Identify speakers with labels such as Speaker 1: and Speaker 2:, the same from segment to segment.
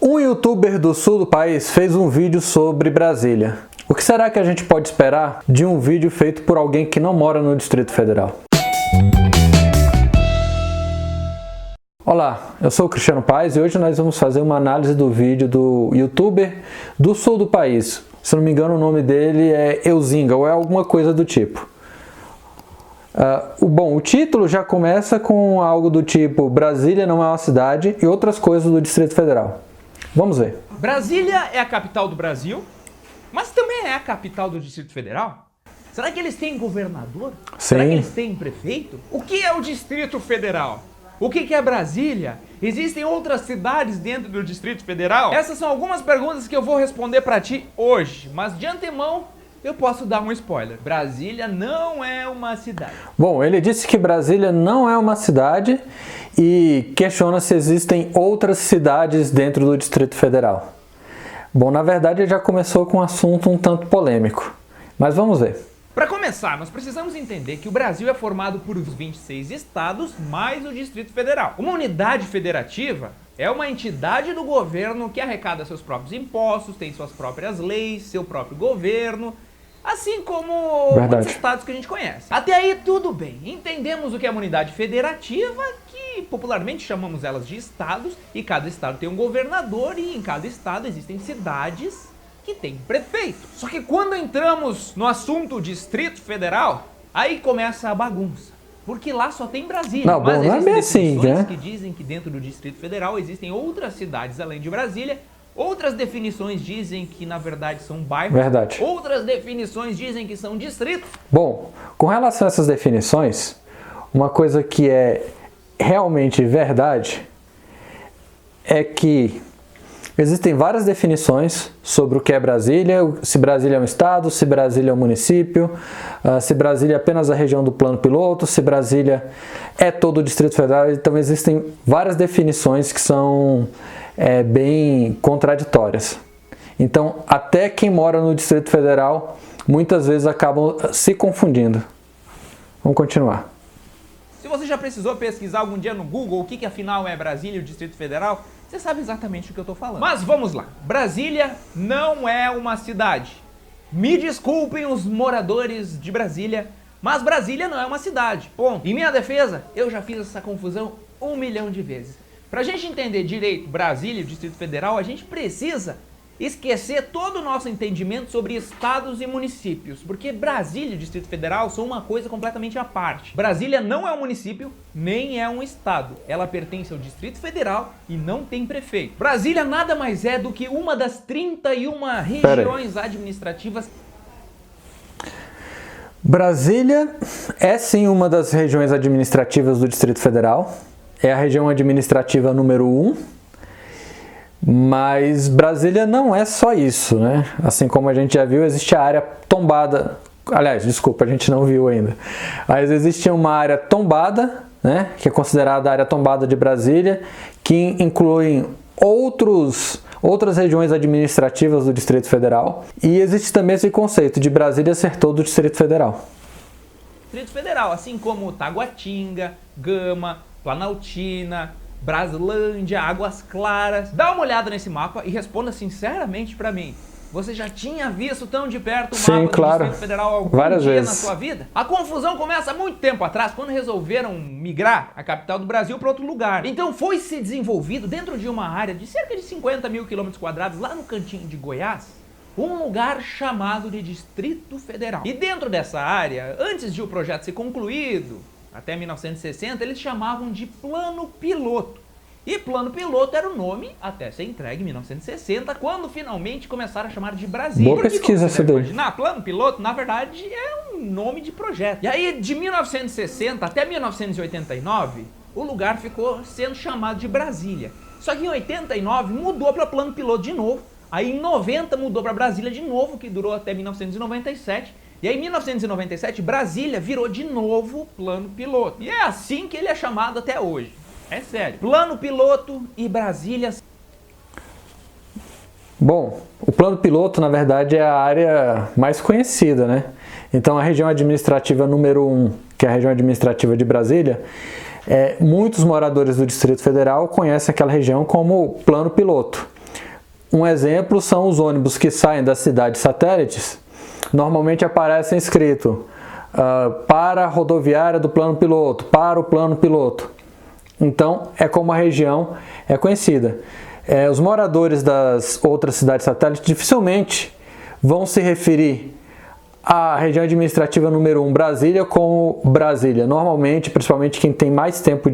Speaker 1: Um youtuber do sul do país fez um vídeo sobre Brasília. O que será que a gente pode esperar de um vídeo feito por alguém que não mora no Distrito Federal? Olá, eu sou o Cristiano Paes e hoje nós vamos fazer uma análise do vídeo do youtuber do sul do país. Se não me engano, o nome dele é Euzinga ou é alguma coisa do tipo. O título já começa com algo do tipo Brasília não é uma cidade e outras coisas do Distrito Federal. Vamos ver.
Speaker 2: Brasília é a capital do Brasil, mas também é a capital do Distrito Federal? Será que eles têm governador?
Speaker 1: Sim.
Speaker 2: Será que eles têm prefeito? O que é o Distrito Federal? O que é Brasília? Existem outras cidades dentro do Distrito Federal? Essas são algumas perguntas que eu vou responder pra ti hoje, mas de antemão eu posso dar um spoiler. Brasília não é uma cidade.
Speaker 1: Bom, ele disse que Brasília não é uma cidade e questiona se existem outras cidades dentro do Distrito Federal. Bom, na verdade ele já começou com um assunto um tanto polêmico, mas vamos ver.
Speaker 2: Para começar, nós precisamos entender que o Brasil é formado por 26 estados mais o Distrito Federal. Uma unidade federativa é uma entidade do governo que arrecada seus próprios impostos, tem suas próprias leis, seu próprio governo, assim como muitos estados que a gente conhece. Até aí tudo bem, entendemos o que é uma unidade federativa, que popularmente chamamos elas de estados, e cada estado tem um governador e em cada estado existem cidades que tem prefeito. Só que quando entramos no assunto Distrito Federal, aí começa a bagunça. Porque lá só tem Brasília.
Speaker 1: Não,
Speaker 2: mas
Speaker 1: não é bem assim, né?
Speaker 2: que dizem que dentro do Distrito Federal existem outras cidades além de Brasília. Outras definições dizem que na verdade são bairros.
Speaker 1: Verdade.
Speaker 2: Outras definições dizem que são distritos.
Speaker 1: Bom, com relação a essas definições, uma coisa que é realmente verdade é que existem várias definições sobre o que é Brasília, se Brasília é um estado, se Brasília é um município, se Brasília é apenas a região do plano piloto, se Brasília é todo o Distrito Federal. Então existem várias definições que são bem contraditórias. Então até quem mora no Distrito Federal muitas vezes acabam se confundindo. Vamos continuar.
Speaker 2: Se você já precisou pesquisar algum dia no Google o que afinal é Brasília e o Distrito Federal, você sabe exatamente o que eu tô falando. Mas vamos lá. Brasília não é uma cidade. Me desculpem os moradores de Brasília, mas Brasília não é uma cidade. Ponto. Em minha defesa, eu já fiz essa confusão 1 milhão de vezes. Pra gente entender direito Brasília e o Distrito Federal, a gente precisa esquecer todo o nosso entendimento sobre estados e municípios, porque Brasília e o Distrito Federal são uma coisa completamente à parte. Brasília não é um município, nem é um estado. Ela pertence ao Distrito Federal e não tem prefeito. Brasília nada mais é do que uma das 31 regiões administrativas.
Speaker 1: Brasília é sim uma das regiões administrativas do Distrito Federal. É a região administrativa número 1. Mas Brasília não é só isso, né? Assim como a gente já viu, existe a área tombada. Aliás, desculpa, a gente não viu ainda. Mas existe uma área tombada, né? Que é considerada a área tombada de Brasília, que inclui outras regiões administrativas do Distrito Federal. E existe também esse conceito de Brasília ser todo o Distrito Federal.
Speaker 2: Distrito Federal, assim como Taguatinga, Gama, Planaltina, Braslândia, Águas Claras. Dá uma olhada nesse mapa e responda sinceramente pra mim. Você já tinha visto tão de perto o mapa do Distrito Federal algum dia na sua vida? A confusão começa há muito tempo atrás, quando resolveram migrar a capital do Brasil para outro lugar. Então foi se desenvolvido dentro de uma área de cerca de 50 mil quilômetros quadrados, lá no cantinho de Goiás, um lugar chamado de Distrito Federal. E dentro dessa área, antes de o projeto ser concluído, até 1960, eles chamavam de Plano Piloto. E Plano Piloto era o nome até ser entregue em 1960, quando finalmente começaram a chamar de Brasília.
Speaker 1: Boa pesquisa essa daí.
Speaker 2: Plano Piloto, na verdade, é um nome de projeto. E aí, de 1960 até 1989, o lugar ficou sendo chamado de Brasília. Só que em 89 mudou para Plano Piloto de novo. Aí em 90 mudou para Brasília de novo, que durou até 1997. E aí em 1997, Brasília virou de novo Plano Piloto. E é assim que ele é chamado até hoje. É sério. Plano Piloto e Brasília.
Speaker 1: Bom, o Plano Piloto, na verdade, é a área mais conhecida, né? Então, a região administrativa número 1, que é a região administrativa de Brasília, muitos moradores do Distrito Federal conhecem aquela região como Plano Piloto. Um exemplo são os ônibus que saem das cidades satélites, normalmente aparecem escrito para a rodoviária do plano piloto, para o plano piloto. Então, é como a região é conhecida. Os moradores das outras cidades satélites dificilmente vão se referir à região administrativa número 1, Brasília, como Brasília. Normalmente, principalmente quem tem mais tempo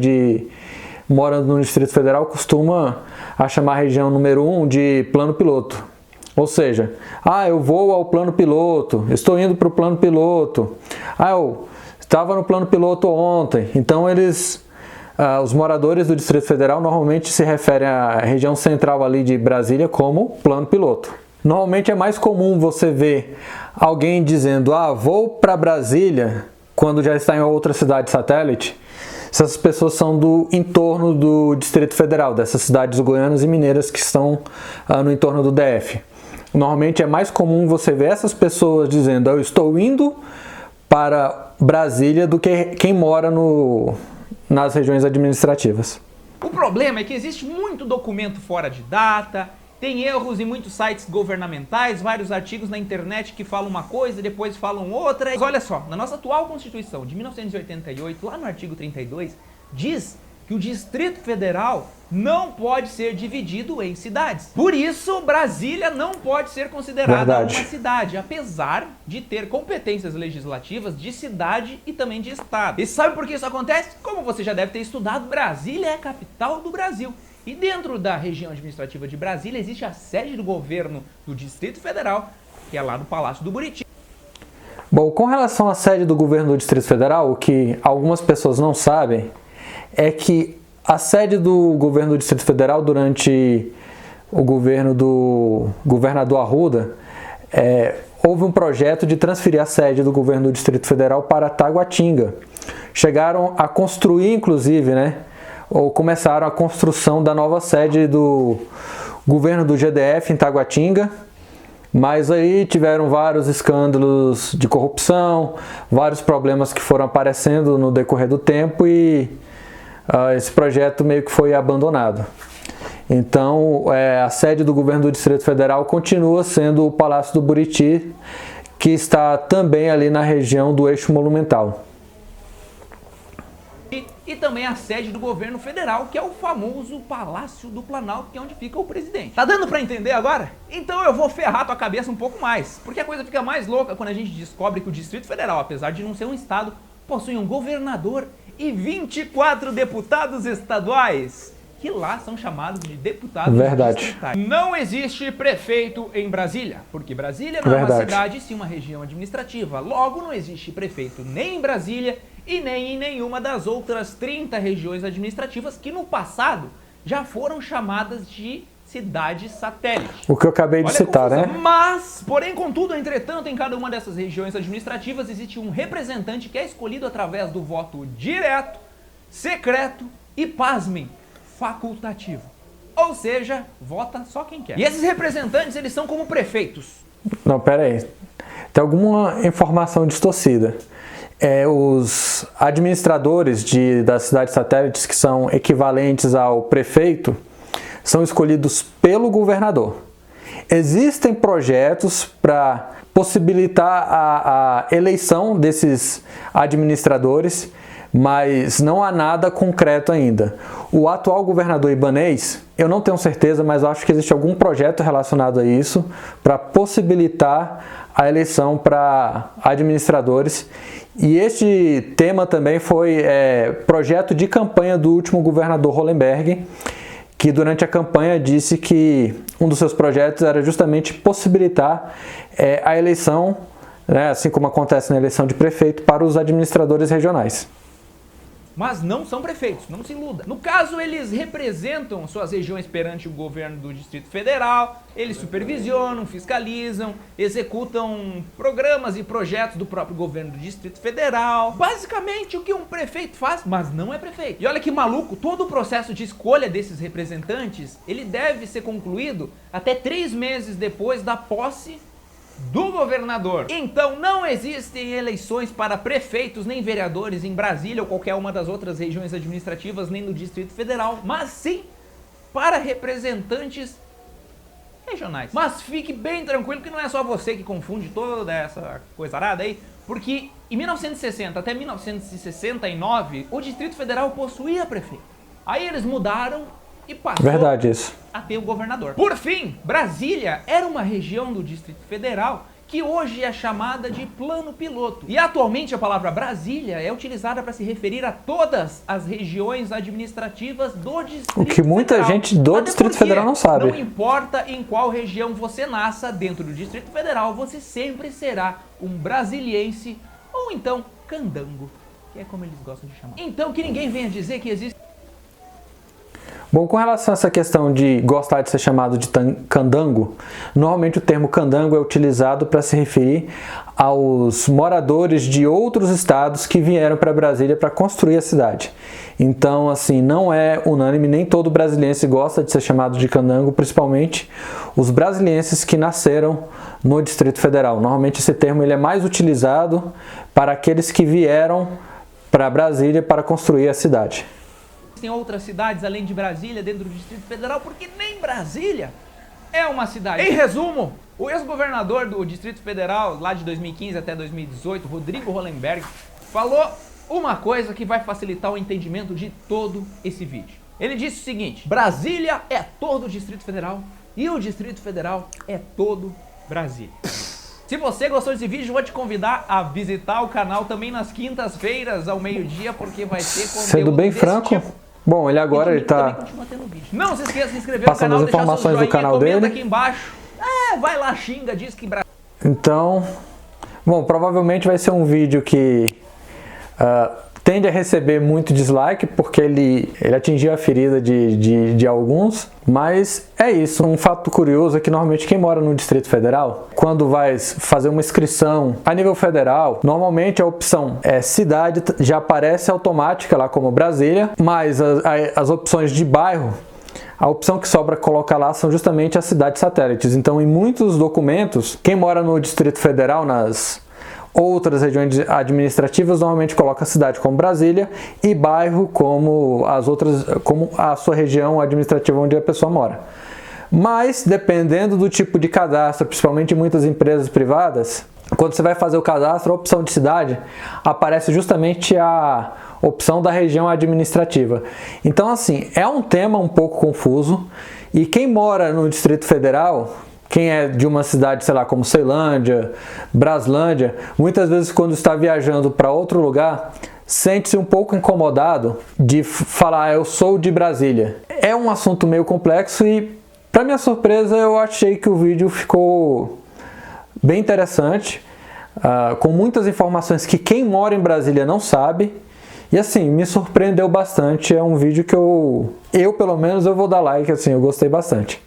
Speaker 1: morando no Distrito Federal, costuma chamar a região número 1 de plano piloto. Ou seja, eu vou ao plano piloto, estou indo para o plano piloto, eu estava no plano piloto ontem. Então os moradores do Distrito Federal normalmente se referem à região central ali de Brasília como plano piloto. Normalmente é mais comum você ver alguém dizendo, vou para Brasília, quando já está em outra cidade satélite, se essas pessoas são do entorno do Distrito Federal, dessas cidades goianas e mineiras que estão no entorno do DF. Normalmente é mais comum você ver essas pessoas dizendo, eu estou indo para Brasília, do que quem mora nas regiões administrativas.
Speaker 2: O problema é que existe muito documento fora de data, tem erros em muitos sites governamentais, vários artigos na internet que falam uma coisa e depois falam outra. Mas olha só, na nossa atual Constituição de 1988, lá no artigo 32, diz que o Distrito Federal não pode ser dividido em cidades. Por isso, Brasília não pode ser considerada uma cidade, apesar de ter competências legislativas de cidade e também de estado. E sabe por que isso acontece? Como você já deve ter estudado, Brasília é a capital do Brasil. E dentro da região administrativa de Brasília existe a sede do governo do Distrito Federal, que é lá no Palácio do Buriti.
Speaker 1: Bom, com relação à sede do governo do Distrito Federal, o que algumas pessoas não sabem é que a sede do governo do Distrito Federal durante o governo do governador Arruda, houve um projeto de transferir a sede do governo do Distrito Federal para Taguatinga. Chegaram a construir, inclusive, ou começaram a construção da nova sede do governo do GDF em Taguatinga, mas aí tiveram vários escândalos de corrupção, vários problemas que foram aparecendo no decorrer do tempo e esse projeto meio que foi abandonado. Então, a sede do governo do Distrito Federal continua sendo o Palácio do Buriti, que está também ali na região do Eixo Monumental.
Speaker 2: E também a sede do governo federal, que é o famoso Palácio do Planalto, que é onde fica o presidente. Tá dando pra entender agora? Então eu vou ferrar tua cabeça um pouco mais, porque a coisa fica mais louca quando a gente descobre que o Distrito Federal, apesar de não ser um estado, possui um governador e 24 deputados estaduais, que lá são chamados de deputados distritais. Não existe prefeito em Brasília, porque Brasília não é uma cidade, sim uma região administrativa. Logo, não existe prefeito nem em Brasília e nem em nenhuma das outras 30 regiões administrativas que no passado já foram chamadas de cidades satélite.
Speaker 1: O que eu acabei de citar, né?
Speaker 2: Mas, porém, contudo, entretanto, em cada uma dessas regiões administrativas existe um representante que é escolhido através do voto direto, secreto e, pasmem, facultativo. Ou seja, vota só quem quer. E esses representantes, eles são como prefeitos.
Speaker 1: Não, pera aí. Tem alguma informação distorcida. Os administradores das cidades satélites, que são equivalentes ao prefeito, são escolhidos pelo governador. Existem projetos para possibilitar a eleição desses administradores, mas não há nada concreto ainda. O atual governador Ibanez, eu não tenho certeza, mas acho que existe algum projeto relacionado a isso para possibilitar a eleição para administradores. E este tema também foi projeto de campanha do último governador Hollenberg, que durante a campanha disse que um dos seus projetos era justamente possibilitar a eleição, assim como acontece na eleição de prefeito, para os administradores regionais.
Speaker 2: Mas não são prefeitos, não se iluda. No caso, eles representam suas regiões perante o governo do Distrito Federal, eles supervisionam, fiscalizam, executam programas e projetos do próprio governo do Distrito Federal. Basicamente o que um prefeito faz, mas não é prefeito. E olha que maluco, todo o processo de escolha desses representantes, ele deve ser concluído até 3 meses depois da posse do governador. Então não existem eleições para prefeitos nem vereadores em Brasília ou qualquer uma das outras regiões administrativas, nem no Distrito Federal, mas sim para representantes regionais. Mas fique bem tranquilo que não é só você que confunde toda essa coisa arada aí, porque em 1960 até 1969 o Distrito Federal possuía prefeito. Aí eles mudaram e passou
Speaker 1: Verdade isso.
Speaker 2: a ter o governador. Por fim, Brasília era uma região do Distrito Federal que hoje é chamada de plano piloto. E atualmente a palavra Brasília é utilizada para se referir a todas as regiões administrativas do Distrito Federal.
Speaker 1: O que muita gente do Distrito Federal não sabe.
Speaker 2: Não importa em qual região você nasça dentro do Distrito Federal, você sempre será um brasiliense ou então candango, que é como eles gostam de chamar. Então que ninguém venha dizer que existe...
Speaker 1: Bom, com relação a essa questão de gostar de ser chamado de candango, normalmente o termo candango é utilizado para se referir aos moradores de outros estados que vieram para Brasília para construir a cidade. Então, assim, não é unânime, nem todo brasiliense gosta de ser chamado de candango, principalmente os brasilienses que nasceram no Distrito Federal. Normalmente esse termo ele é mais utilizado para aqueles que vieram para Brasília para construir a cidade.
Speaker 2: Tem outras cidades além de Brasília dentro do Distrito Federal, porque nem Brasília é uma cidade. Em resumo, o ex-governador do Distrito Federal, lá de 2015 até 2018, Rodrigo Hollenberg, falou uma coisa que vai facilitar o entendimento de todo esse vídeo. Ele disse o seguinte: Brasília é todo o Distrito Federal e o Distrito Federal é todo Brasília. Se você gostou desse vídeo, vou te convidar a visitar o canal também nas quintas-feiras ao meio-dia, porque vai ter conteúdo
Speaker 1: sendo bem franco,
Speaker 2: tipo.
Speaker 1: Bom, ele agora ele tá
Speaker 2: Não se esqueça de se inscrever
Speaker 1: passando
Speaker 2: no canal,
Speaker 1: as informações do canal
Speaker 2: comenta
Speaker 1: dele
Speaker 2: aqui embaixo. Vai lá, xinga, diz que...
Speaker 1: Então, bom, provavelmente vai ser um vídeo que tende a receber muito dislike, porque ele atingiu a ferida de alguns, mas é isso. Um fato curioso é que normalmente quem mora no Distrito Federal, quando vai fazer uma inscrição a nível federal, normalmente a opção cidade já aparece automática lá como Brasília, mas as opções de bairro, a opção que sobra colocar lá são justamente as cidades satélites. Então, em muitos documentos, quem mora no Distrito Federal, nas outras regiões administrativas, normalmente coloca a cidade como Brasília e bairro como como a sua região administrativa onde a pessoa mora. Mas, dependendo do tipo de cadastro, principalmente em muitas empresas privadas, quando você vai fazer o cadastro, a opção de cidade aparece justamente a opção da região administrativa. Então, assim, é um tema um pouco confuso, e quem mora no Distrito Federal, quem é de uma cidade, sei lá, como Ceilândia, Braslândia, muitas vezes quando está viajando para outro lugar, sente-se um pouco incomodado de falar, eu sou de Brasília. É um assunto meio complexo e, para minha surpresa, eu achei que o vídeo ficou bem interessante, com muitas informações que quem mora em Brasília não sabe. E assim, me surpreendeu bastante. É um vídeo que eu pelo menos, eu vou dar like, assim, eu gostei bastante.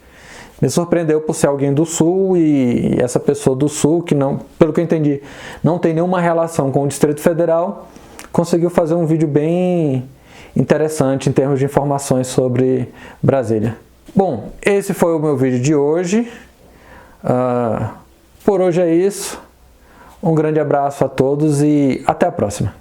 Speaker 1: Me surpreendeu por ser alguém do Sul, e essa pessoa do Sul, que não, pelo que eu entendi, não tem nenhuma relação com o Distrito Federal, conseguiu fazer um vídeo bem interessante em termos de informações sobre Brasília. Bom, esse foi o meu vídeo de hoje. Por hoje é isso. Um grande abraço a todos e até a próxima.